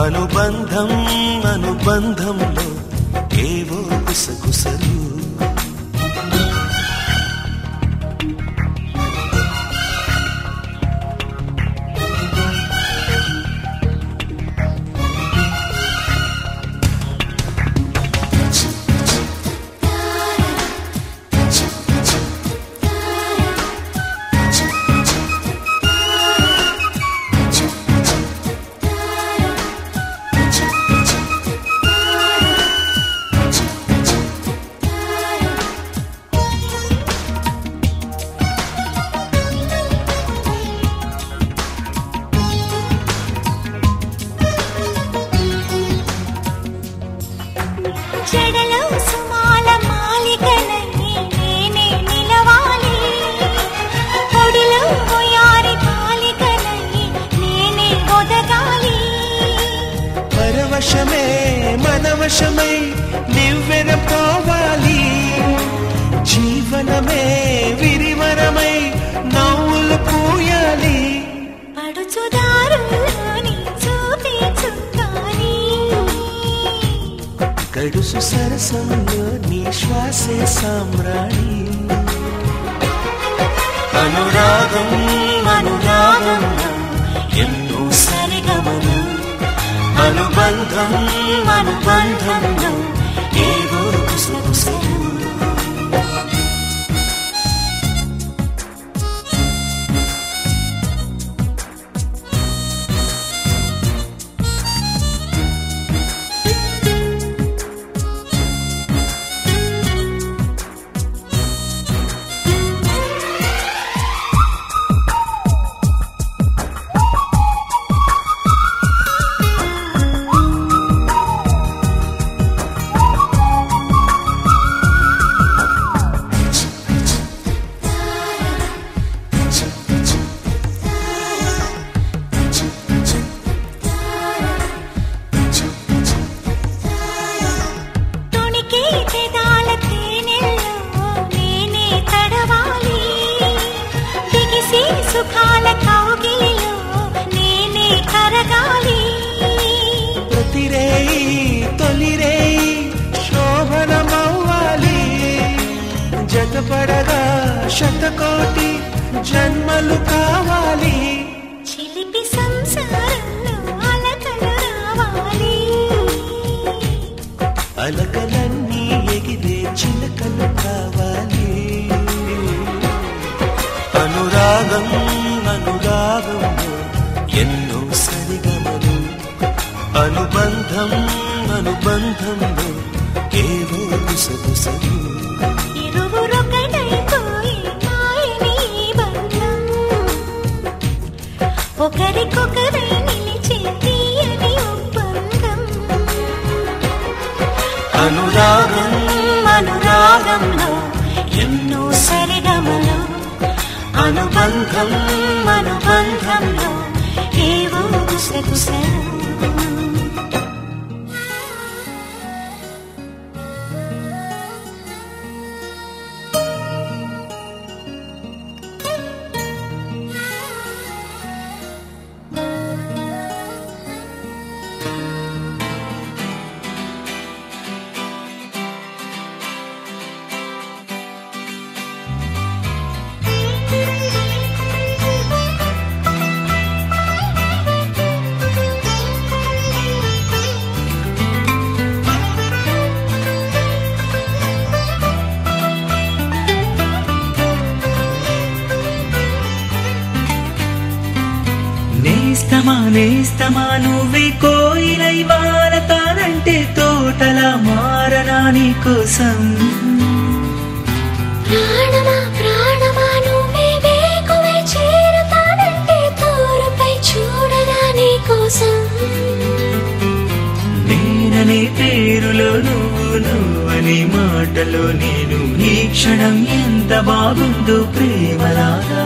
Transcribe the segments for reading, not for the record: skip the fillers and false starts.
అనుబంధం అనుబంధంలో ఏవో కుసకుసలు చెడలో సుమాల మాలికనై నేనే నిలవాలి పొడిలో పోయారి మాలికనై నేనే ఒదగాలి పరవశమే మనవశమై నివ్వెన పోవాలి జీవనమే విరివరమై నవ్వులు పూయాలి పడుచుదారులోని చూపే చుక్కాని గడుసు సరసంలో నీ శ్వాసే సామ్రాణి అనురాగం అనురాగంలో ఎన్నో సరిగమలు అనుబంధం అనుబంధంలో ఏవో కుసకుసలు సుఖాల కౌగిలిలో నేనే కరగాలి ప్రతిరేయి తొలిరేయి శోభనమవ్వాలి జతపడగా శతకోటి జన్మలు కావాలి చిలిపి సంసారంలో అలకలు రావాలి అలకలన్నీ ఎగిరే చిలకలు కావాలి అనురాగం అనురాగంలో ఎన్నో సరిగమలు అనుబంధం అనుబంధంలో ఏవో కుసకుసలు ఇరువురొకటైపోయి మాయని బంధం ఒకరికొకరై నిలిచే తీయని ఒప్పందం అనురాగం అనురాగంలో ఎన్నో సరిగమలు అనుబంధం అనుబంధంలో ఏవో కుసకుసలు నేస్తమా నువ్వే కోయిలై వారతానంటే తోటలా మారనా నీ కోసం ప్రాణమా ప్రాణమా నువ్వే వేకువై చేరతానంటే తోరుపై చూడగా నీ కోసం నేననే పేరులో నువ్వని మాటలో నేను ఈ క్షణం ఎంత బాగుందో ప్రేమలాగా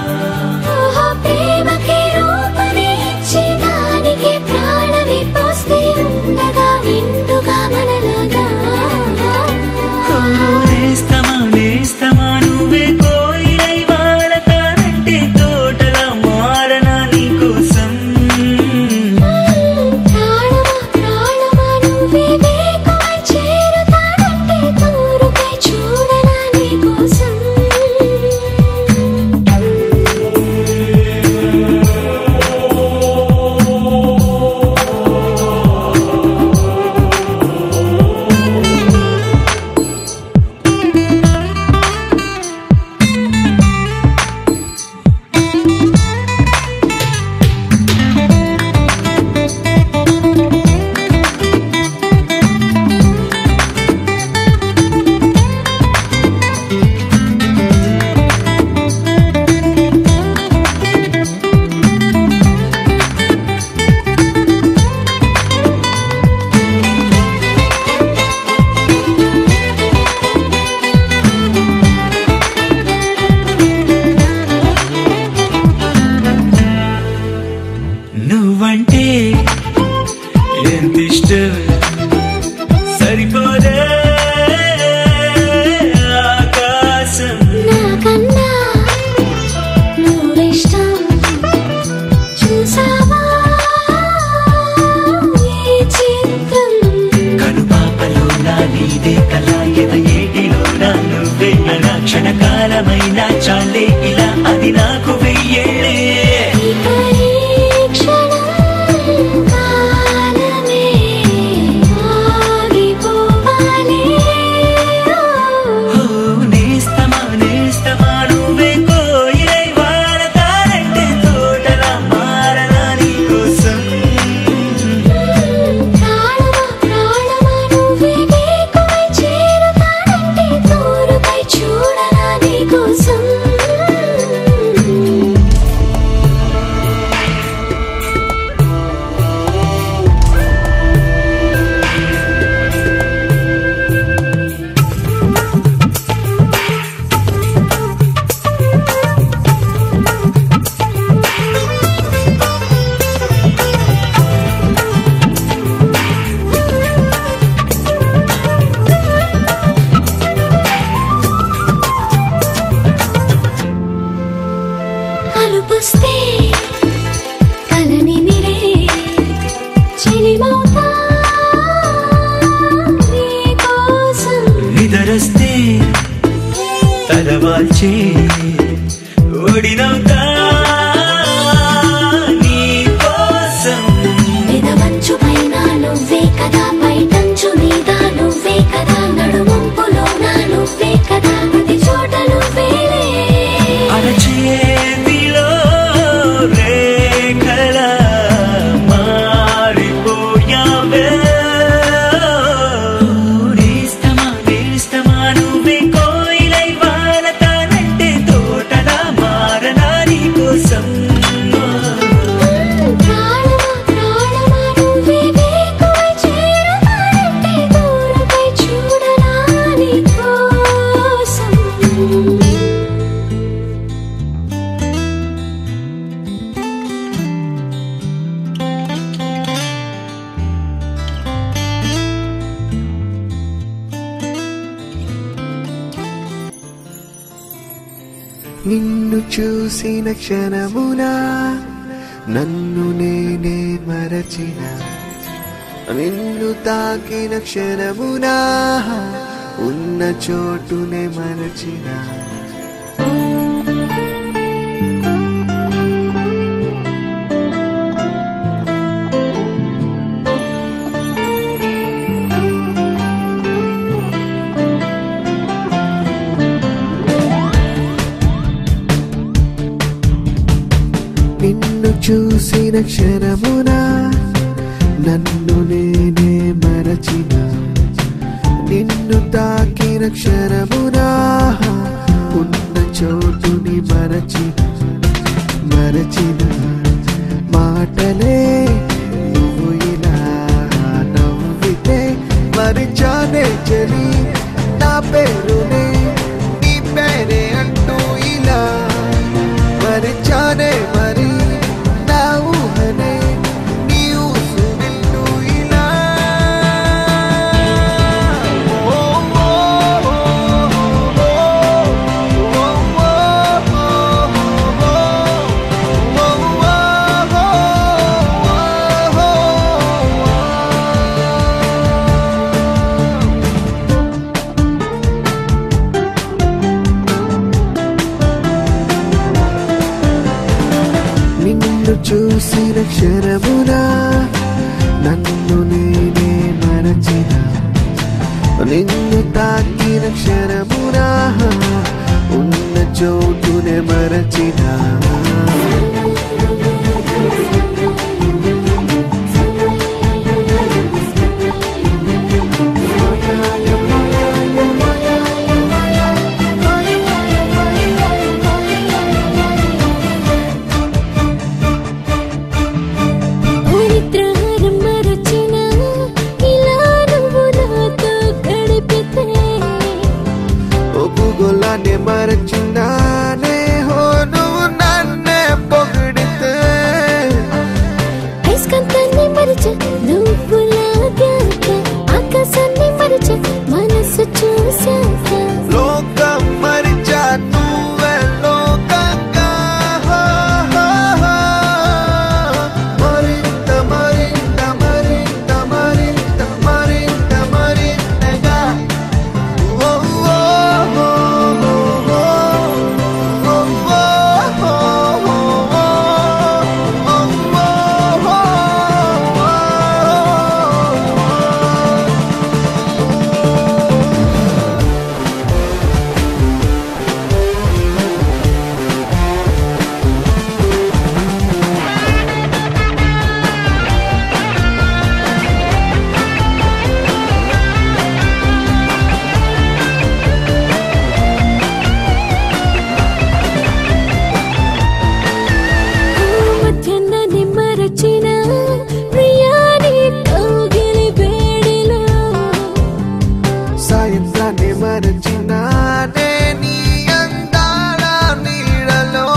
ప్రేమకి రూపమే ఇచ్చి దానికి ప్రాణమే పోస్తే ఉండగా నిండుగా మనలాగా నేస్తమా నువ్వే కోయిలై వారతానంటే తోటలా మారనా నీ కోసం ప్రాణమా చెలిమౌతా నీకోసం నిదరస్తే తలవాల్చే ఓడినవుతా నీకోసం పెదవంచు పైన నువ్వే కదా పైటంచు మీద నువ్వే కదా నడుమంపులో నా నువ్వే కదా ప్రతి చోట నువ్వేలే అరచేతిలో రేఖల మారిపోయావే నేస్తమా నేస్తమా నువ్వే కోయిలై వాలతానంటే తోటలా మారనా నీకోసం ప్రాణమా ప్రాణమా నువ్వే వేకువై చేరతానంటే దూరపై చూడనా నీకోసం నిన్ను చూసిన క్షణమున నన్ను నేనే మరచిన నిన్ను తాకిన క్షణమున ఉన్న చోటునే మరచిన నిన్ను చూసిన క్షణమున నన్ను నేనే మరచిన నిన్ను తాకిన క్షణమున ఉన్న చోటుని మరచిన మాటలే నువ్వు ఇలా నవ్వితే మరిచానే చెలి నా పేరునే నీ పేరే అంటూ ఇలా మరిచానే మరి నా ఊహనే నీ ఊసు వింటూ ఇలా నిన్ను చూసిన క్షణమున నన్ను నేనే మరచిన నిన్ను తాకిన క్షణమున ఉన్న చోటునే మరచిన నిద్రహారం మరచిన ఇలా నువ్వు నాతో గడిపితే ఒప్పుగోలానే మరచినానే హో నువ్వు నన్నే పొగిడితే ఐస్కంతాన్ని మరిచ నువ్వు లాగాక ఆకాశాన్ని మరిచ మనసు చూశాక లోకం మరిచా నువ్వే లోకంగా మరింత మరింత మరింత మరింత మరింత మరింతగా ఓ ఓ ఓ ఓ మధ్యాహ్నాన్ని మరచిన ప్రియాని కౌగిలి వేడిలో సాయంత్రాన్ని మరచినానే నీ అందాల నీడలో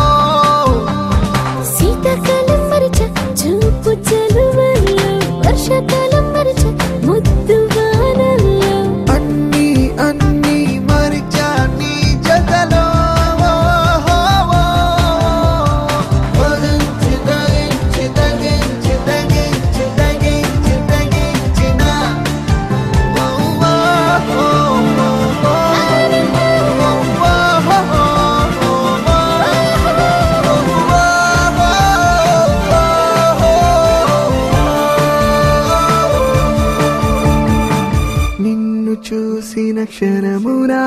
శీతాకాలం మరిచ చూపు చలువల్లో వర్షాకాలం మరిచ ముద్దు వానల్లో అన్నీ అన్నీ మరిచా నీ జతలో తగించి తగించి తగించి తగించి క్షణమునా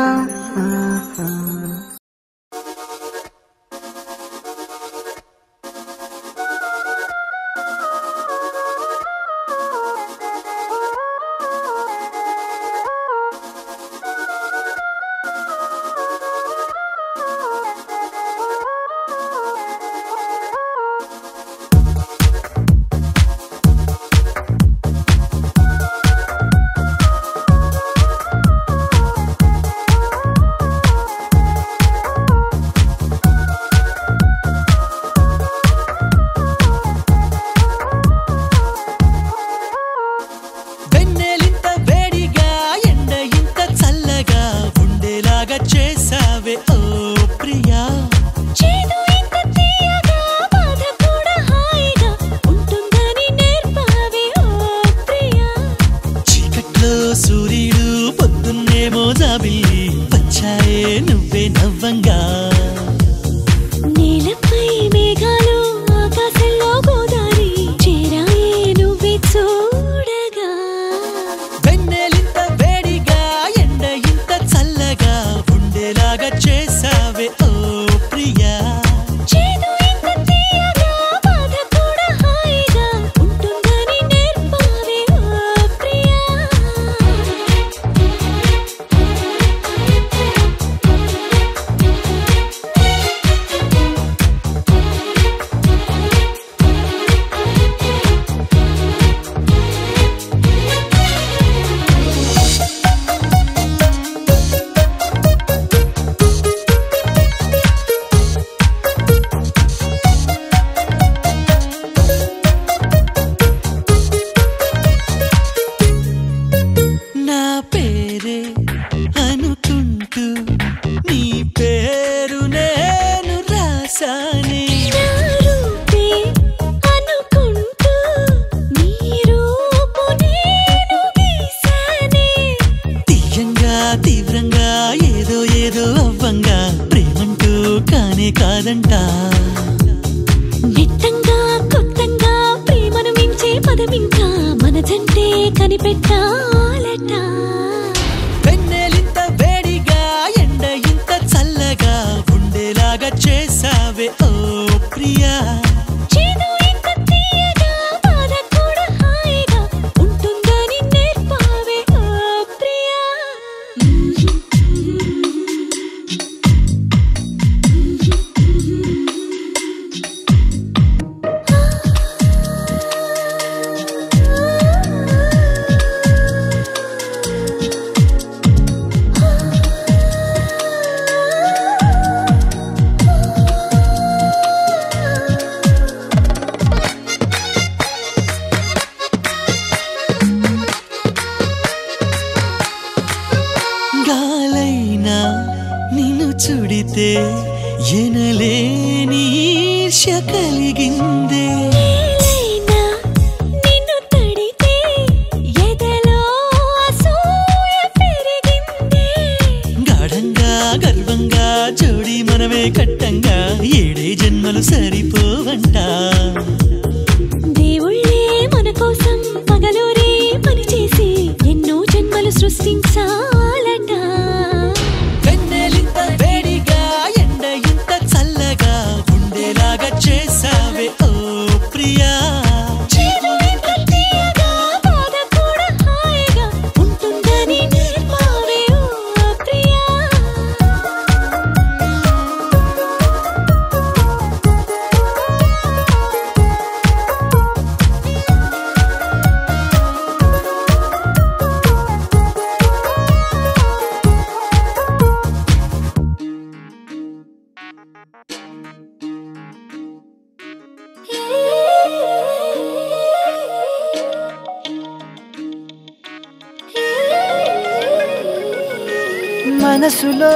మనసులో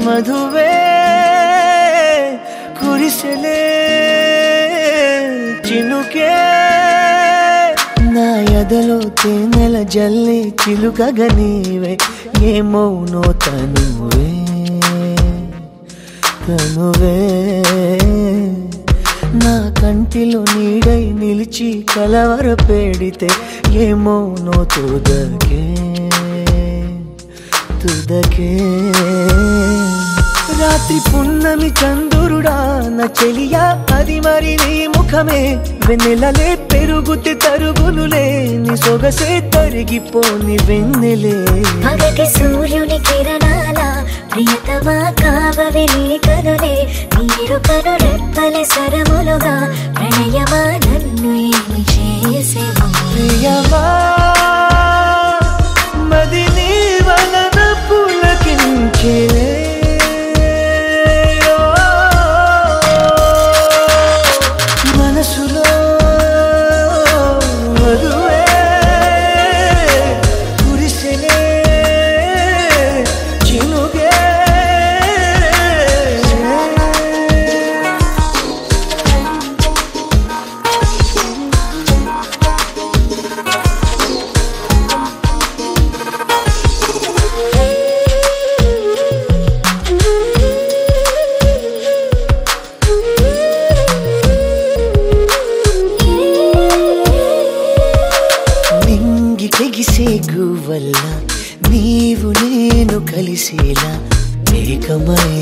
మధువే కురిసెలే చినుకే నా ఎదలో తేనెల జల్లి చిలుకగా నీవే ఏమౌనో తనువే తనువే నా కంటిలో నీడై నిలిచి కలవర పెడితే ఏమౌనో తోదకే తుదకే రాత్రి పున్నమి చంద్రుడా నా చెలియా అది మరి నీ ముఖమే వెన్నెలలే పెరుగుతే తరుగునులే నీ సొగసే తరిగిపోని వెన్నెలే పగటి సూర్యుని కిరణాల ప్రియతమా కావవి నీ కనులే నీరు కను రెప్పలే సరములుగా ప్రణయమా నన్ను ఏమి చేసేవో ప్రియమా మది నీ వలన పులకించే మనసులో మధువే కురిసెలే చినుగే తెగిసే గువల్ల నీవు నేను కలిసేలా ఏకమై